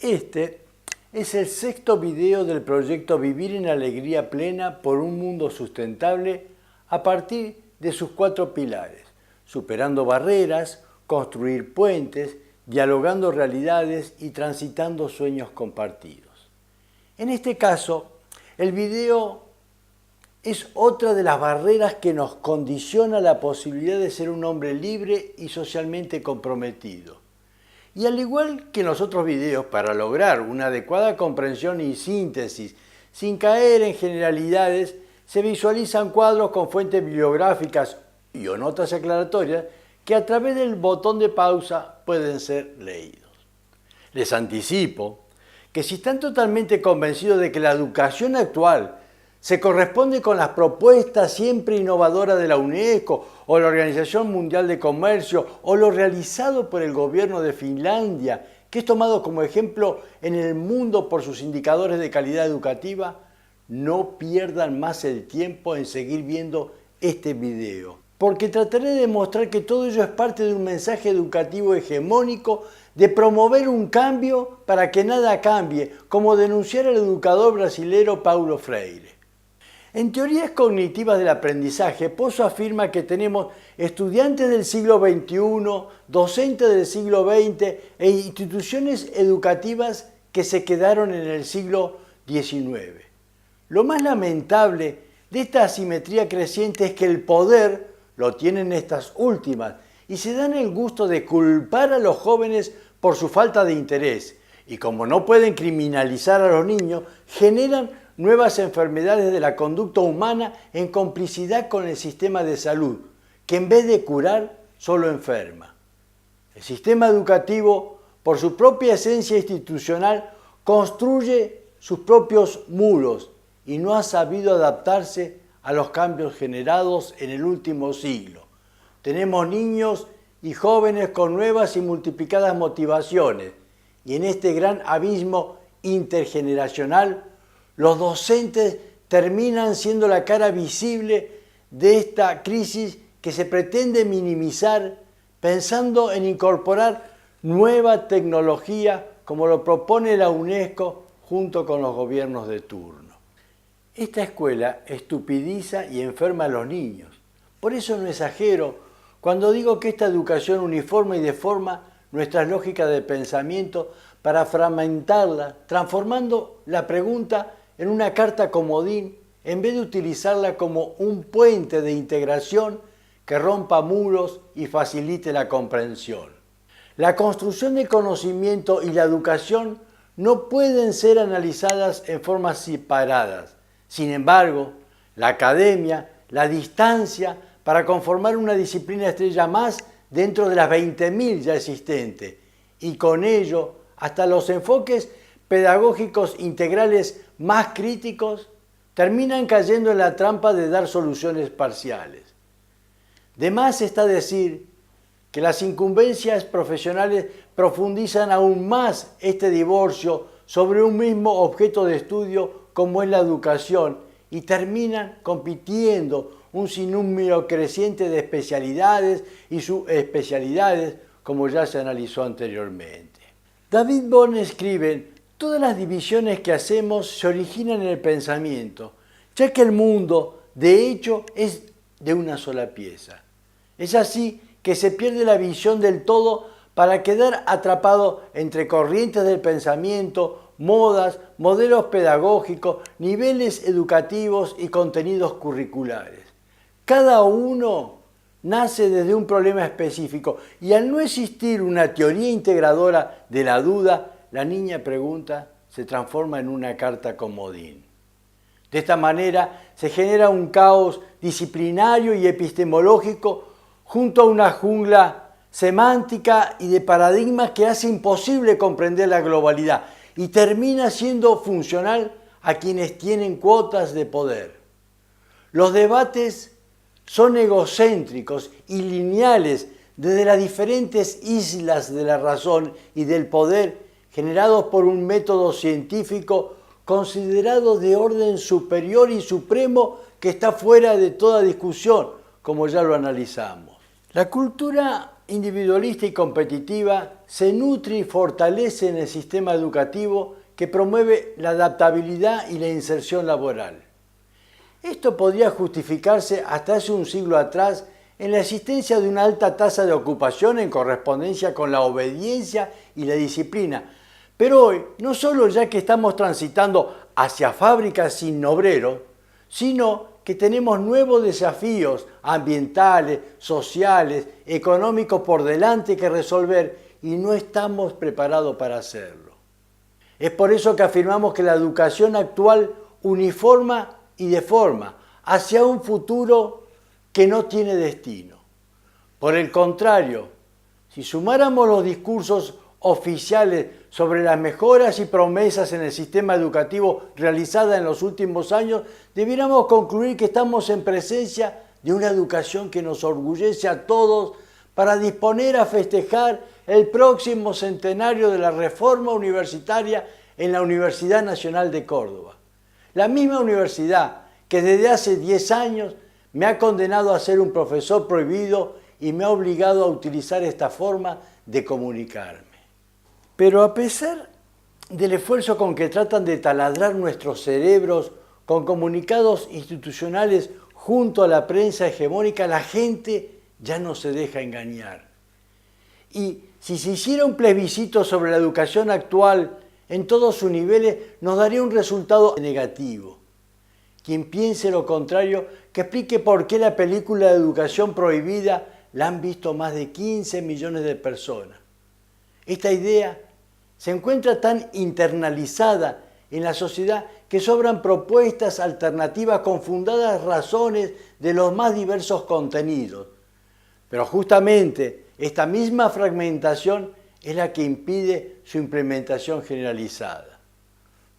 Este es el sexto video del proyecto Vivir en Alegría Plena por un mundo sustentable a partir de sus 4 pilares: superando barreras, construir puentes, dialogando realidades y transitando sueños compartidos. En este caso, el video es otra de las barreras que nos condiciona la posibilidad de ser un hombre libre y socialmente comprometido. Y al igual que en los otros videos, para lograr una adecuada comprensión y síntesis, sin caer en generalidades, se visualizan cuadros con fuentes bibliográficas y o notas aclaratorias que a través del botón de pausa pueden ser leídos. Les anticipo que si están totalmente convencidos de que la educación actual se corresponde con las propuestas siempre innovadoras de la UNESCO o la Organización Mundial de Comercio o lo realizado por el gobierno de Finlandia, que es tomado como ejemplo en el mundo por sus indicadores de calidad educativa, no pierdan más el tiempo en seguir viendo este video, porque trataré de demostrar que todo ello es parte de un mensaje educativo hegemónico de promover un cambio para que nada cambie, como denunciara el educador brasilero Paulo Freire. En Teorías Cognitivas del Aprendizaje, Pozo afirma que tenemos estudiantes del siglo XXI, docentes del siglo XX e instituciones educativas que se quedaron en el siglo XIX. Lo más lamentable de esta asimetría creciente es que el poder lo tienen estas últimas y se dan el gusto de culpar a los jóvenes por su falta de interés. Y como no pueden criminalizar a los niños, generan nuevas enfermedades de la conducta humana en complicidad con el sistema de salud, que en vez de curar, solo enferma. El sistema educativo, por su propia esencia institucional, construye sus propios muros y no ha sabido adaptarse a los cambios generados en el último siglo. Tenemos niños y jóvenes con nuevas y multiplicadas motivaciones, y en este gran abismo intergeneracional, los docentes terminan siendo la cara visible de esta crisis que se pretende minimizar pensando en incorporar nueva tecnología como lo propone la UNESCO junto con los gobiernos de turno. Esta escuela estupidiza y enferma a los niños. Por eso no exagero cuando digo que esta educación uniforma y deforma nuestras lógicas de pensamiento para fragmentarla, transformando la pregunta en una carta comodín en vez de utilizarla como un puente de integración que rompa muros y facilite la comprensión. La construcción de conocimiento y la educación no pueden ser analizadas en formas separadas. Sin embargo, la academia la distancia para conformar una disciplina estrella más dentro de las 20.000 ya existentes, y con ello hasta los enfoques pedagógicos integrales más críticos terminan cayendo en la trampa de dar soluciones parciales. De más está decir que las incumbencias profesionales profundizan aún más este divorcio sobre un mismo objeto de estudio como es la educación y terminan compitiendo un sinnúmero creciente de especialidades y subespecialidades, como ya se analizó anteriormente. David Bohm escribe: todas las divisiones que hacemos se originan en el pensamiento, ya que el mundo, de hecho, es de una sola pieza. Es así que se pierde la visión del todo para quedar atrapado entre corrientes del pensamiento, modas, modelos pedagógicos, niveles educativos y contenidos curriculares. Cada uno nace desde un problema específico y al no existir una teoría integradora de la duda, la niña pregunta se transforma en una carta comodín. De esta manera se genera un caos disciplinario y epistemológico junto a una jungla semántica y de paradigmas que hace imposible comprender la globalidad y termina siendo funcional a quienes tienen cuotas de poder. Los debates son egocéntricos y lineales desde las diferentes islas de la razón y del poder generados por un método científico considerado de orden superior y supremo que está fuera de toda discusión, como ya lo analizamos. La cultura individualista y competitiva se nutre y fortalece en el sistema educativo que promueve la adaptabilidad y la inserción laboral. Esto podría justificarse hasta hace un siglo atrás en la existencia de una alta tasa de ocupación en correspondencia con la obediencia y la disciplina. Pero hoy, no solo ya que estamos transitando hacia fábricas sin obreros, sino que tenemos nuevos desafíos ambientales, sociales, económicos por delante que resolver y no estamos preparados para hacerlo. Es por eso que afirmamos que la educación actual uniforma y deforma hacia un futuro que no tiene destino. Por el contrario, si sumáramos los discursos oficiales sobre las mejoras y promesas en el sistema educativo realizadas en los últimos años, debiéramos concluir que estamos en presencia de una educación que nos orgullece a todos para disponer a festejar el próximo centenario de la reforma universitaria en la Universidad Nacional de Córdoba. La misma universidad que desde hace 10 años me ha condenado a ser un profesor prohibido y me ha obligado a utilizar esta forma de comunicarme. Pero a pesar del esfuerzo con que tratan de taladrar nuestros cerebros con comunicados institucionales junto a la prensa hegemónica, la gente ya no se deja engañar. Y si se hiciera un plebiscito sobre la educación actual en todos sus niveles, nos daría un resultado negativo. Quien piense lo contrario, que explique por qué la película de Educación Prohibida la han visto más de 15 millones de personas. Esta idea se encuentra tan internalizada en la sociedad que sobran propuestas alternativas con fundadas razones de los más diversos contenidos. Pero justamente esta misma fragmentación es la que impide su implementación generalizada.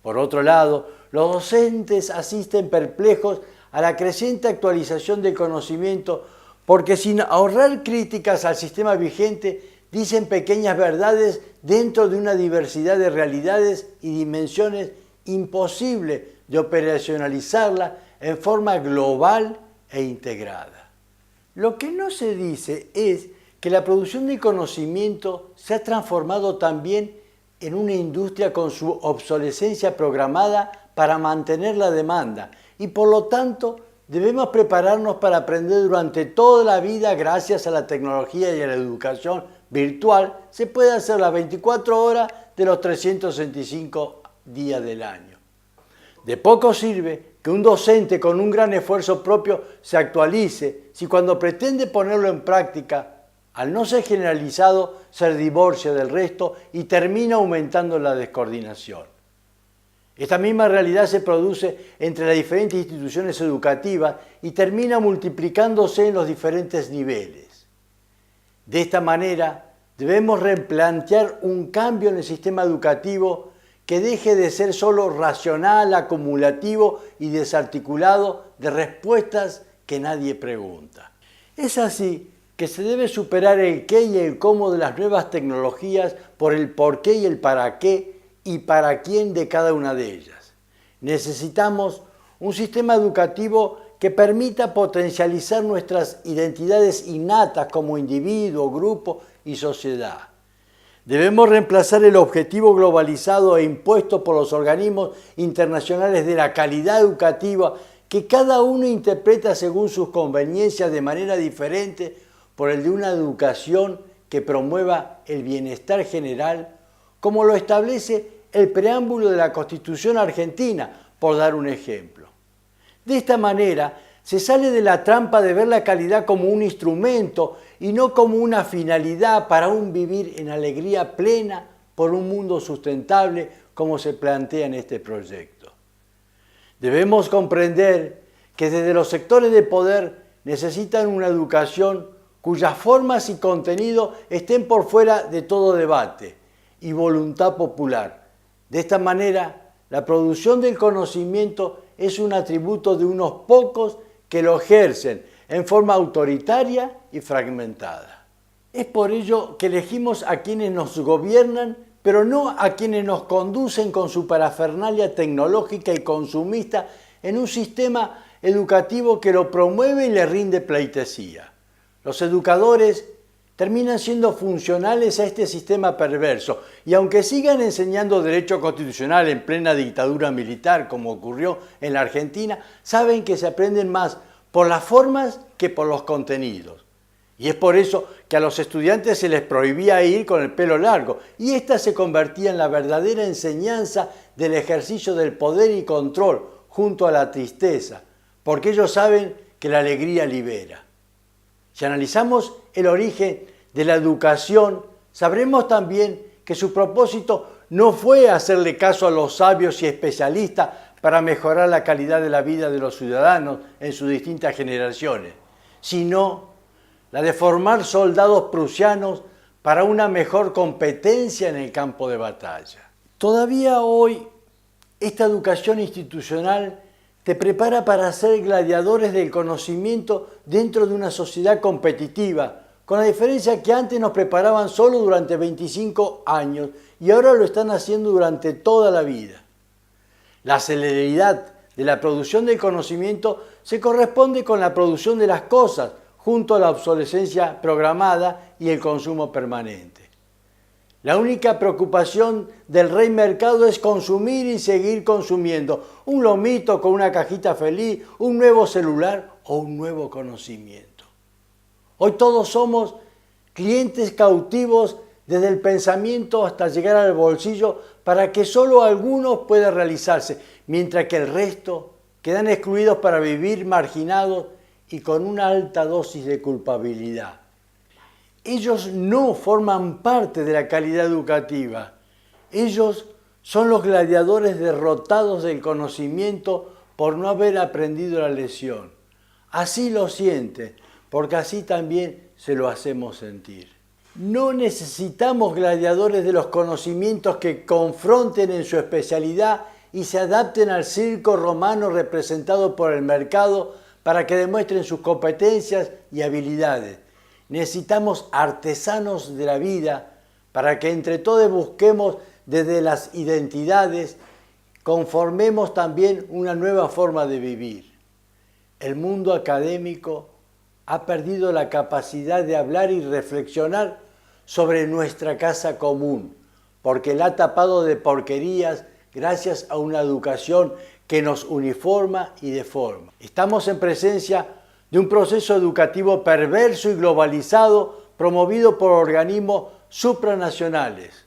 Por otro lado, los docentes asisten perplejos a la creciente actualización del conocimiento porque sin ahorrar críticas al sistema vigente dicen pequeñas verdades dentro de una diversidad de realidades y dimensiones imposible de operacionalizarla en forma global e integrada. Lo que no se dice es que la producción de conocimiento se ha transformado también en una industria con su obsolescencia programada para mantener la demanda y por lo tanto debemos prepararnos para aprender durante toda la vida gracias a la tecnología y a la educación virtual. Se puede hacer las 24 horas de los 365 días del año. De poco sirve que un docente con un gran esfuerzo propio se actualice si cuando pretende ponerlo en práctica, al no ser generalizado, se divorcia del resto y termina aumentando la descoordinación. Esta misma realidad se produce entre las diferentes instituciones educativas y termina multiplicándose en los diferentes niveles. De esta manera, debemos replantear un cambio en el sistema educativo que deje de ser solo racional, acumulativo y desarticulado de respuestas que nadie pregunta. Es así que se debe superar el qué y el cómo de las nuevas tecnologías por el por qué y el para qué y para quién de cada una de ellas. Necesitamos un sistema educativo que permita potencializar nuestras identidades innatas como individuo, grupo y sociedad. Debemos reemplazar el objetivo globalizado e impuesto por los organismos internacionales de la calidad educativa que cada uno interpreta según sus conveniencias de manera diferente por el de una educación que promueva el bienestar general, como lo establece el preámbulo de la Constitución argentina, por dar un ejemplo. De esta manera, se sale de la trampa de ver la calidad como un instrumento y no como una finalidad para un vivir en alegría plena por un mundo sustentable como se plantea en este proyecto. Debemos comprender que desde los sectores de poder necesitan una educación cuyas formas y contenido estén por fuera de todo debate y voluntad popular. De esta manera, la producción del conocimiento es un atributo de unos pocos que lo ejercen en forma autoritaria y fragmentada. Es por ello que elegimos a quienes nos gobiernan, pero no a quienes nos conducen con su parafernalia tecnológica y consumista en un sistema educativo que lo promueve y le rinde pleitesía. Los educadores terminan siendo funcionales a este sistema perverso. Y aunque sigan enseñando derecho constitucional en plena dictadura militar, como ocurrió en la Argentina, saben que se aprenden más por las formas que por los contenidos. Y es por eso que a los estudiantes se les prohibía ir con el pelo largo, y esta se convertía en la verdadera enseñanza del ejercicio del poder y control junto a la tristeza, porque ellos saben que la alegría libera. Si analizamos el origen de la educación, sabremos también que su propósito no fue hacerle caso a los sabios y especialistas para mejorar la calidad de la vida de los ciudadanos en sus distintas generaciones, sino la de formar soldados prusianos para una mejor competencia en el campo de batalla. Todavía hoy, esta educación institucional te prepara para ser gladiadores del conocimiento dentro de una sociedad competitiva, con la diferencia que antes nos preparaban solo durante 25 años y ahora lo están haciendo durante toda la vida. La celeridad de la producción del conocimiento se corresponde con la producción de las cosas, junto a la obsolescencia programada y el consumo permanente. La única preocupación del rey mercado es consumir y seguir consumiendo un lomito con una cajita feliz, un nuevo celular o un nuevo conocimiento. Hoy todos somos clientes cautivos desde el pensamiento hasta llegar al bolsillo para que solo algunos puedan realizarse, mientras que el resto quedan excluidos para vivir marginados y con una alta dosis de culpabilidad. Ellos no forman parte de la calidad educativa. Ellos son los gladiadores derrotados del conocimiento por no haber aprendido la lección. Así lo sienten, porque así también se lo hacemos sentir. No necesitamos gladiadores de los conocimientos que confronten en su especialidad y se adapten al circo romano representado por el mercado para que demuestren sus competencias y habilidades. Necesitamos artesanos de la vida para que entre todos busquemos desde las identidades, conformemos también una nueva forma de vivir. El mundo académico ha perdido la capacidad de hablar y reflexionar sobre nuestra casa común, porque la ha tapado de porquerías gracias a una educación que nos uniforma y deforma. Estamos en presencia de un proceso educativo perverso y globalizado promovido por organismos supranacionales.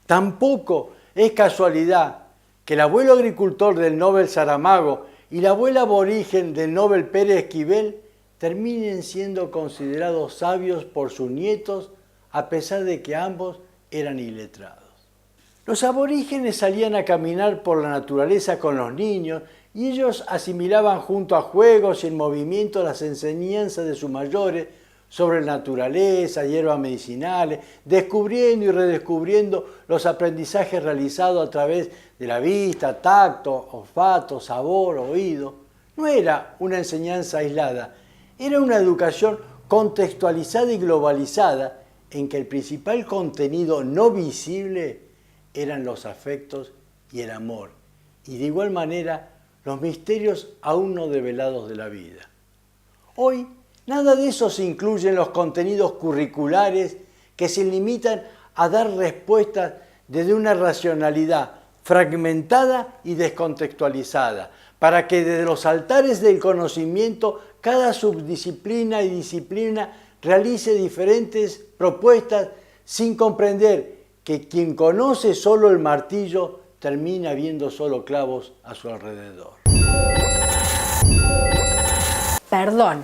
Tampoco es casualidad que el abuelo agricultor del Nobel Saramago y la abuela aborigen del Nobel Pérez Esquivel terminen siendo considerados sabios por sus nietos a pesar de que ambos eran iletrados. Los aborígenes salían a caminar por la naturaleza con los niños y ellos asimilaban junto a juegos y en movimiento las enseñanzas de sus mayores sobre naturaleza, hierbas medicinales, descubriendo y redescubriendo los aprendizajes realizados a través de la vista, tacto, olfato, sabor, oído. No era una enseñanza aislada, era una educación contextualizada y globalizada en que el principal contenido no visible eran los afectos y el amor, y de igual manera los misterios aún no develados de la vida. Hoy, nada de eso se incluye en los contenidos curriculares que se limitan a dar respuestas desde una racionalidad fragmentada y descontextualizada, para que desde los altares del conocimiento cada subdisciplina y disciplina realice diferentes propuestas sin comprender que quien conoce solo el martillo termina viendo solo clavos a su alrededor. Perdón,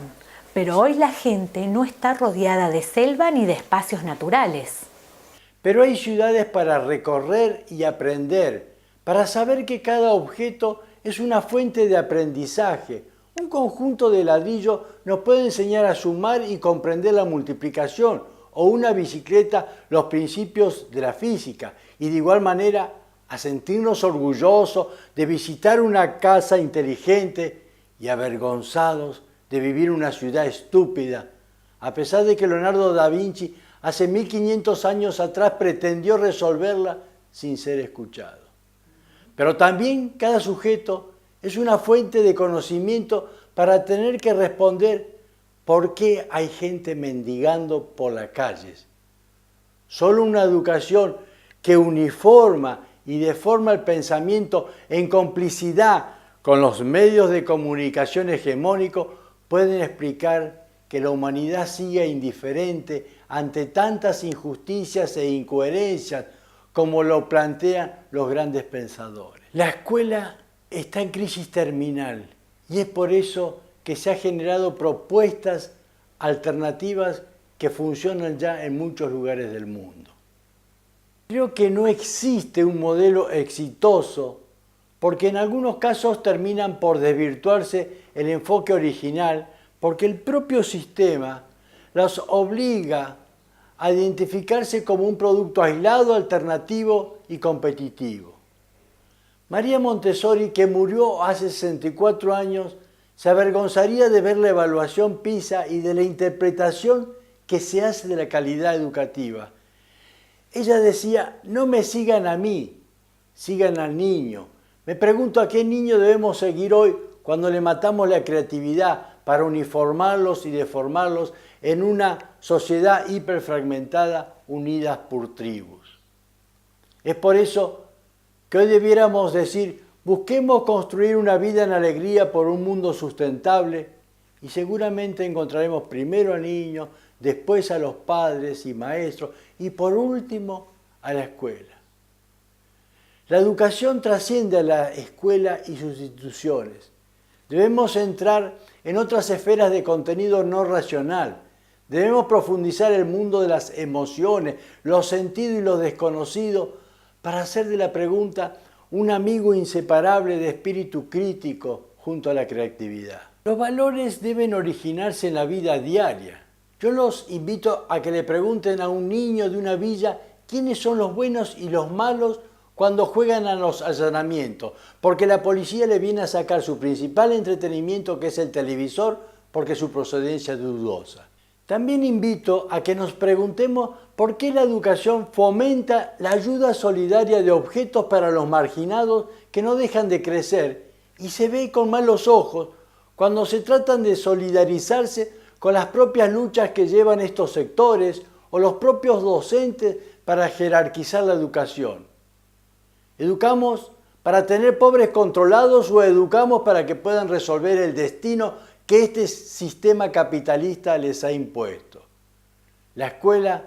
pero hoy la gente no está rodeada de selva ni de espacios naturales. Pero hay ciudades para recorrer y aprender, para saber que cada objeto es una fuente de aprendizaje. Un conjunto de ladrillos nos puede enseñar a sumar y comprender la multiplicación, o una bicicleta los principios de la física, y de igual manera a sentirnos orgullosos de visitar una casa inteligente y avergonzados de vivir una ciudad estúpida, a pesar de que Leonardo da Vinci hace 1500 años atrás pretendió resolverla sin ser escuchado. Pero también cada sujeto es una fuente de conocimiento para tener que responder ¿Por qué hay gente mendigando por las calles? Solo una educación que uniforma y deforma el pensamiento en complicidad con los medios de comunicación hegemónicos pueden explicar que la humanidad siga indiferente ante tantas injusticias e incoherencias como lo plantean los grandes pensadores. La escuela está en crisis terminal y es por eso que se han generado propuestas alternativas que funcionan ya en muchos lugares del mundo. Creo que no existe un modelo exitoso porque en algunos casos terminan por desvirtuarse el enfoque original porque el propio sistema los obliga a identificarse como un producto aislado, alternativo y competitivo. María Montessori, que murió hace 64 años, se avergonzaría de ver la evaluación PISA y de la interpretación que se hace de la calidad educativa. Ella decía, no me sigan a mí, sigan al niño. Me pregunto a qué niño debemos seguir hoy cuando le matamos la creatividad para uniformarlos y deformarlos en una sociedad hiperfragmentada unidas por tribus. Es por eso que hoy debiéramos decir, busquemos construir una vida en alegría por un mundo sustentable y seguramente encontraremos primero a niños, después a los padres y maestros y por último a la escuela. La educación trasciende a la escuela y sus instituciones. Debemos entrar en otras esferas de contenido no racional. Debemos profundizar el mundo de las emociones, los sentidos y los desconocidos para hacer de la pregunta un amigo inseparable de espíritu crítico junto a la creatividad. Los valores deben originarse en la vida diaria. Yo los invito a que le pregunten a un niño de una villa quiénes son los buenos y los malos cuando juegan a los allanamientos, porque la policía le viene a sacar su principal entretenimiento, que es el televisor, porque su procedencia es dudosa. También invito a que nos preguntemos por qué la educación fomenta la ayuda solidaria de objetos para los marginados que no dejan de crecer y se ve con malos ojos cuando se tratan de solidarizarse con las propias luchas que llevan estos sectores o los propios docentes para jerarquizar la educación. ¿Educamos para tener pobres controlados o educamos para que puedan resolver el destino que este sistema capitalista les ha impuesto? La escuela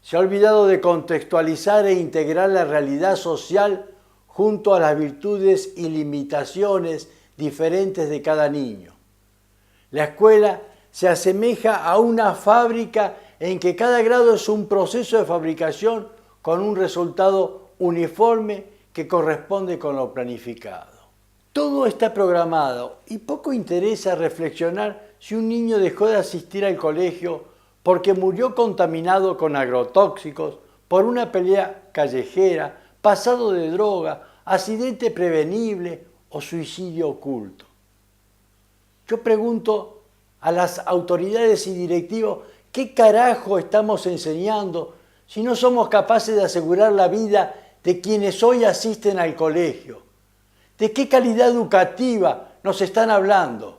se ha olvidado de contextualizar e integrar la realidad social junto a las virtudes y limitaciones diferentes de cada niño. La escuela se asemeja a una fábrica en que cada grado es un proceso de fabricación con un resultado uniforme que corresponde con lo planificado. Todo está programado y poco interesa reflexionar si un niño dejó de asistir al colegio porque murió contaminado con agrotóxicos, por una pelea callejera, pasado de droga, accidente prevenible o suicidio oculto. Yo pregunto a las autoridades y directivos qué carajo estamos enseñando si no somos capaces de asegurar la vida de quienes hoy asisten al colegio. ¿De qué calidad educativa nos están hablando?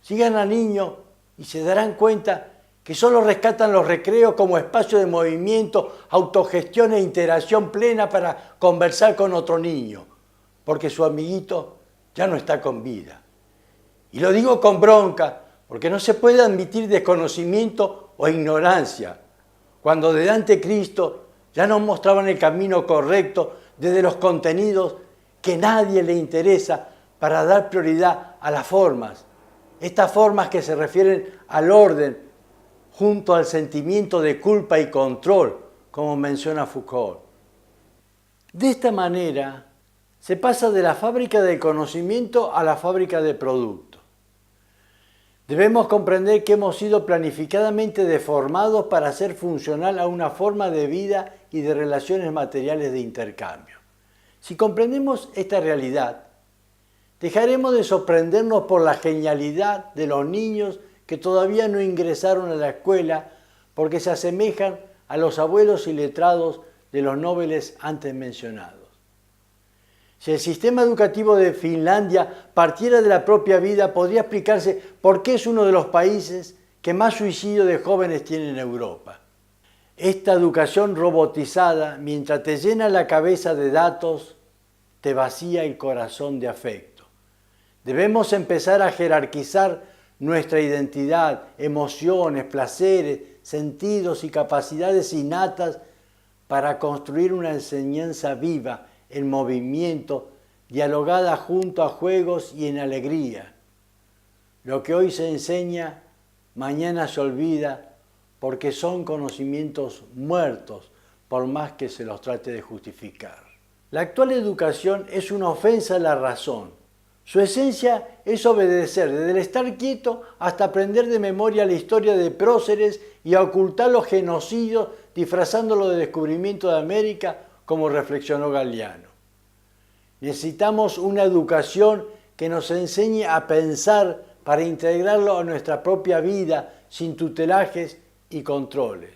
Sigan al niño y se darán cuenta que solo rescatan los recreos como espacio de movimiento, autogestión e interacción plena para conversar con otro niño, porque su amiguito ya no está con vida. Y lo digo con bronca, porque no se puede admitir desconocimiento o ignorancia, cuando desde ante Cristo ya nos mostraban el camino correcto desde los contenidos que nadie le interesa para dar prioridad a las formas. Estas formas que se refieren al orden junto al sentimiento de culpa y control, como menciona Foucault. De esta manera se pasa de la fábrica del conocimiento a la fábrica de productos. Debemos comprender que hemos sido planificadamente deformados para hacer funcional a una forma de vida y de relaciones materiales de intercambio. Si comprendemos esta realidad, dejaremos de sorprendernos por la genialidad de los niños que todavía no ingresaron a la escuela porque se asemejan a los abuelos iletrados de los nobles antes mencionados. Si el sistema educativo de Finlandia partiera de la propia vida, podría explicarse por qué es uno de los países que más suicidio de jóvenes tiene en Europa. Esta educación robotizada, mientras te llena la cabeza de datos, te vacía el corazón de afecto. Debemos empezar a jerarquizar nuestra identidad, emociones, placeres, sentidos y capacidades innatas para construir una enseñanza viva, en movimiento, dialogada junto a juegos y en alegría. Lo que hoy se enseña, mañana se olvida, porque son conocimientos muertos, por más que se los trate de justificar. La actual educación es una ofensa a la razón. Su esencia es obedecer, desde el estar quieto hasta aprender de memoria la historia de próceres y a ocultar los genocidios, disfrazándolo de descubrimiento de América, como reflexionó Galeano. Necesitamos una educación que nos enseñe a pensar para integrarlo a nuestra propia vida sin tutelajes y controles.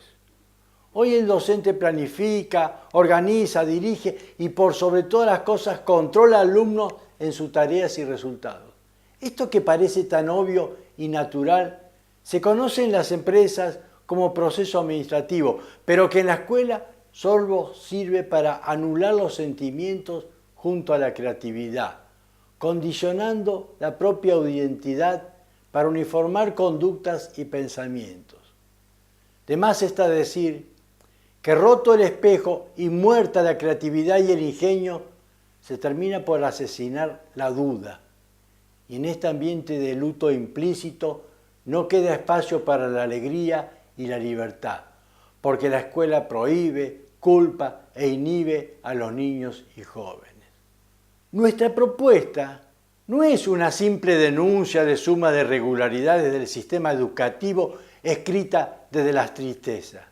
Hoy el docente planifica, organiza, dirige y por sobre todas las cosas controla al alumno en sus tareas y resultados. Esto que parece tan obvio y natural se conoce en las empresas como proceso administrativo, pero que en la escuela solo sirve para anular los sentimientos junto a la creatividad, condicionando la propia identidad para uniformar conductas y pensamientos. De más está decir que roto el espejo y muerta la creatividad y el ingenio, se termina por asesinar la duda. Y en este ambiente de luto implícito no queda espacio para la alegría y la libertad, porque la escuela prohíbe, culpa e inhibe a los niños y jóvenes. Nuestra propuesta no es una simple denuncia de suma de irregularidades del sistema educativo escrita desde las tristezas,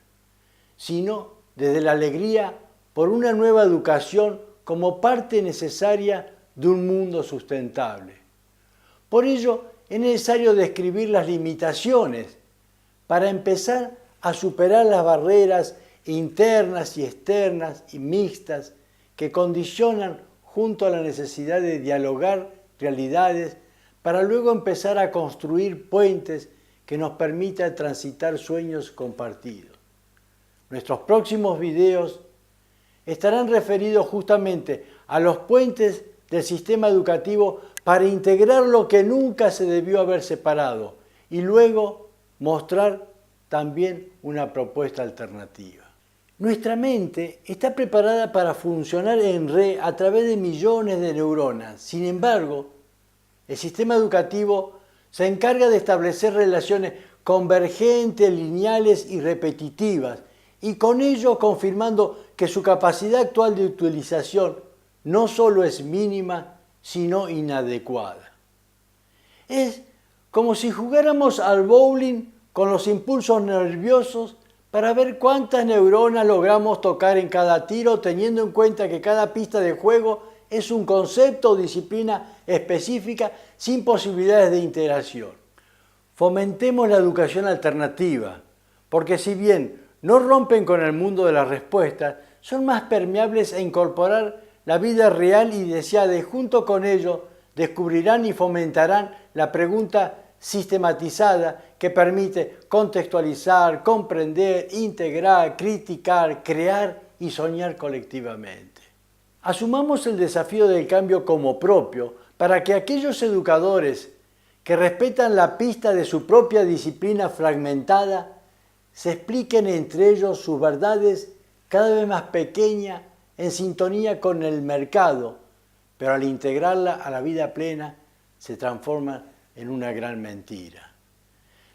sino desde la alegría por una nueva educación como parte necesaria de un mundo sustentable. Por ello, es necesario describir las limitaciones para empezar a superar las barreras internas y externas y mixtas que condicionan junto a la necesidad de dialogar realidades para luego empezar a construir puentes que nos permitan transitar sueños compartidos. Nuestros próximos videos estarán referidos justamente a los puentes del sistema educativo para integrar lo que nunca se debió haber separado y luego mostrar también una propuesta alternativa. Nuestra mente está preparada para funcionar en red a través de millones de neuronas. Sin embargo, el sistema educativo se encarga de establecer relaciones convergentes, lineales y repetitivas, y con ello confirmando que su capacidad actual de utilización no solo es mínima, sino inadecuada. Es como si jugáramos al bowling con los impulsos nerviosos para ver cuántas neuronas logramos tocar en cada tiro, teniendo en cuenta que cada pista de juego es un concepto o disciplina específica sin posibilidades de integración. Fomentemos la educación alternativa, porque si bien no rompen con el mundo de las respuestas, son más permeables a incorporar la vida real y deseada, y junto con ello descubrirán y fomentarán la pregunta sistematizada que permite contextualizar, comprender, integrar, criticar, crear y soñar colectivamente. Asumamos el desafío del cambio como propio para que aquellos educadores que respetan la pista de su propia disciplina fragmentada se expliquen entre ellos sus verdades cada vez más pequeñas en sintonía con el mercado, pero al integrarla a la vida plena se transforma en una gran mentira.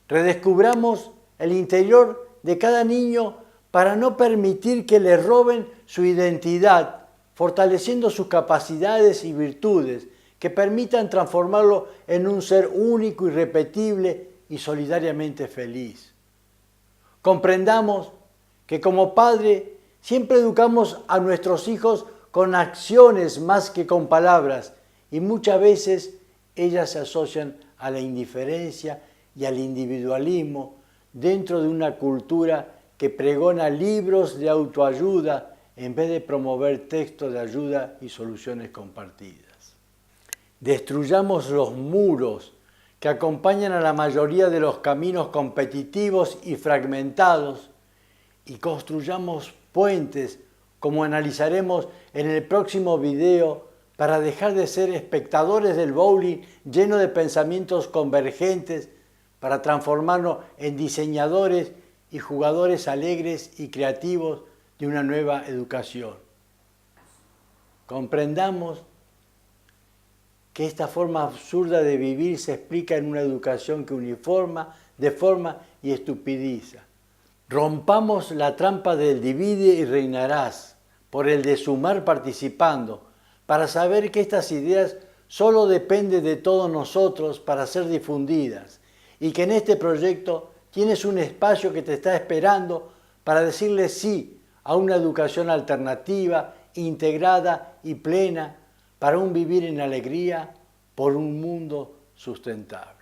Redescubramos el interior de cada niño para no permitir que le roben su identidad, fortaleciendo sus capacidades y virtudes que permitan transformarlo en un ser único, irrepetible y solidariamente feliz. Comprendamos que como padre siempre educamos a nuestros hijos con acciones más que con palabras, y muchas veces ellas se asocian a la indiferencia y al individualismo dentro de una cultura que pregona libros de autoayuda en vez de promover textos de ayuda y soluciones compartidas. Destruyamos los muros que acompañan a la mayoría de los caminos competitivos y fragmentados y construyamos puentes, como analizaremos en el próximo video, para dejar de ser espectadores del bowling lleno de pensamientos convergentes, para transformarnos en diseñadores y jugadores alegres y creativos de una nueva educación. Comprendamos que esta forma absurda de vivir se explica en una educación que uniforma, deforma y estupidiza. Rompamos la trampa del divide y reinarás, por el de sumar participando, para saber que estas ideas solo dependen de todos nosotros para ser difundidas y que en este proyecto tienes un espacio que te está esperando para decirle sí a una educación alternativa, integrada y plena para un vivir en alegría por un mundo sustentable.